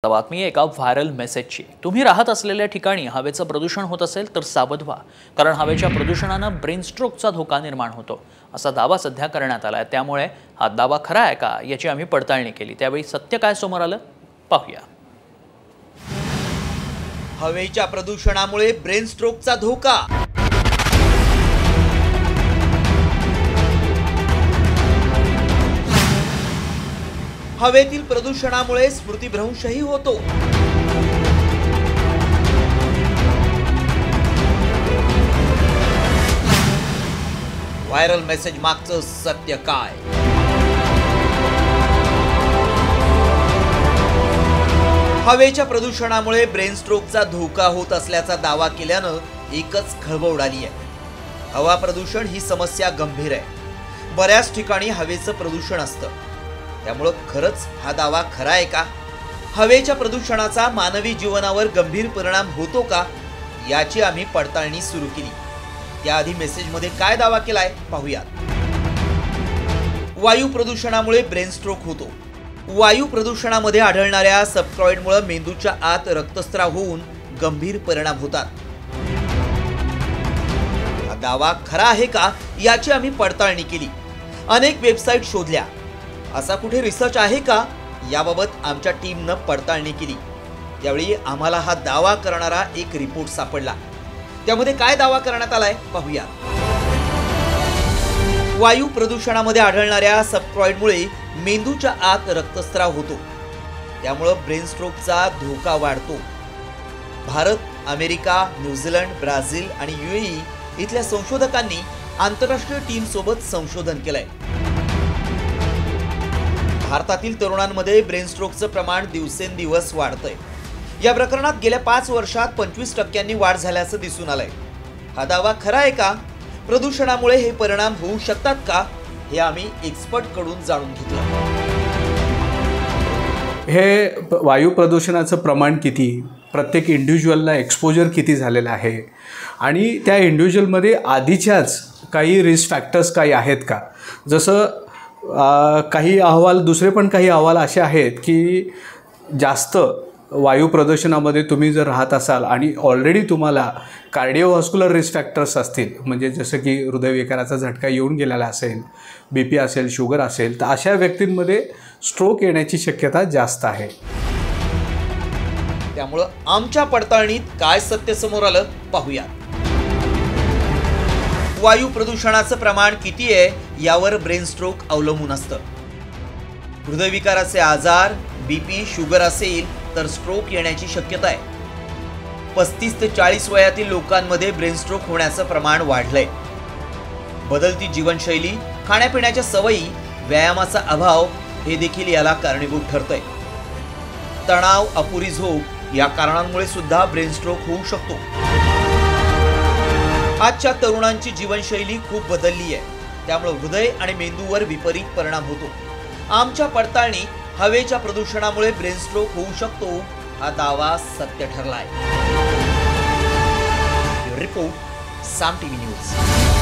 बातमी एका व्हायरल मेसेजची। तुम्ही राहत असलेल्या ठिकाणी हवेचं प्रदूषण होत असेल तर सावध व्हा, कारण हवेच्या प्रदूषणाने ब्रेन स्ट्रोकचा धोका निर्माण होतो असा दावा सध्या करण्यात आलाय। त्यामुळे हा दावा खरा आहे का याची आम्ही पडताळणी केली। त्यावेळी सत्य काय समोर आलं पाहूया। हवेच्या प्रदूषणामुळे ब्रेन स्ट्रोकचा धोका। हवेतील प्रदूषणामुळे स्मृतिभ्रंशही होतो। व्हायरल मेसेज मागचं सत्य काय? हवेच्या प्रदूषणामुळे ब्रेन स्ट्रोकचा धोका होत असल्याचा दावा केल्यानं एकच खळबळ उडाली आहे। हवा प्रदूषण ही समस्या गंभीर आहे। बऱ्याच ठिकाणी हवेचं प्रदूषण असतं, त्यामुळे खरंच हा दावा खरा आहे का? हवेच्या प्रदूषणाचा मानवी जीवनावर गंभीर परिणाम होतो का याची आम्ही पडताळणी सुरू केली। त्याआधी मेसेजमध्ये काय दावा केलाय पाहूया। वायू प्रदूषणामुळे ब्रेन स्ट्रोक होतो। वायू प्रदूषणामध्ये आढळणाऱ्या सबक्लॉइडमुळे मेंदूच्या आत रक्तस्राव होऊन गंभीर परिणाम होतात। हा दावा खरा आहे का याची आम्ही पडताळणी केली। अनेक वेबसाईट शोधल्या, असा कुठे रिसर्च आहे का याबाबत आमच्या टीमनं पडताळणी केली। त्यावेळी आम्हाला हा दावा करणारा एक रिपोर्ट सापडला। त्यामध्ये काय दावा करण्यात आलाय पाहूया। वायू प्रदूषणामध्ये आढळणाऱ्या सबक्लॉइडमुळे मेंदूच्या आत रक्तस्राव होतो, त्यामुळे ब्रेन स्ट्रोकचा धोका वाढतो। भारत, अमेरिका, न्यूझीलंड, ब्राझील आणि यूएई इथल्या संशोधकांनी आंतरराष्ट्रीय टीम सोबत संशोधन केलंय। भारतातील तरुणांमध्ये ब्रेन स्ट्रोकचं प्रमाण दिवसेंदिवस वाढतंय। या प्रकरणात गेल्या 5 वर्षात 25% वाढ झाल्याचं दिसून आलंय। हा दावा खरा आहे का? प्रदूषणामुळे हे परिणाम होऊ शकतात का हे आम्ही एक्सपर्ट कडून जाणून घेतलं। हे वायू प्रदूषणाचं प्रमाण किती, प्रत्येक इंडिव्हिज्युअलला एक्सपोजर किती झालेलं आहे आणि त्या इंडिव्हिज्युअलमध्ये आधीच्याच काही रिस्क फॅक्टर्स काही आहेत का? जसं काही अहवाल, दुसरे पण काही अहवाल असे आहेत की जास्त वायू प्रदूषणामध्ये तुम्ही जर राहत असाल आणि ऑलरेडी तुम्हाला कार्डिओव्हास्क्युलर रिस्क फॅक्टर्स असतील, म्हणजे जसं की हृदयविकाराचा झटका येऊन गेलेला असेल, BP असेल, शुगर असेल, तर अशा व्यक्तींमध्ये स्ट्रोक येण्याची शक्यता जास्त आहे। त्यामुळे आमच्या पडताळणीत काय सत्य समोर आलं पाहूया। वायू प्रदूषणाचं प्रमाण किती आहे यावर ब्रेन स्ट्रोक अवलंबून असतं। हृदयविकाराचे आजार, BP, शुगर असेल तर स्ट्रोक येण्याची शक्यता आहे। 35 ते 40 वयातील लोकांमध्ये ब्रेन स्ट्रोक होण्याचं प्रमाण वाढलंय। बदलती जीवनशैली, खाण्यापिण्याच्या सवयी, व्यायामाचा अभाव हे देखील याला कारणीभूत ठरतंय। तणाव, अपुरी झोप या कारणांमुळे सुद्धा ब्रेन स्ट्रोक होऊ शकतो। आजच्या तरुणांची जीवनशैली खूप बदलली आहे, त्यामुळे हृदय आणि मेंदूवर विपरीत परिणाम होतो। आमच्या पडताळणीत हवेच्या प्रदूषणामुळे ब्रेन स्ट्रोक होऊ शकतो हा दावा सत्य ठरलाय। रिपोर्ट, साम टीव्ही न्यूज।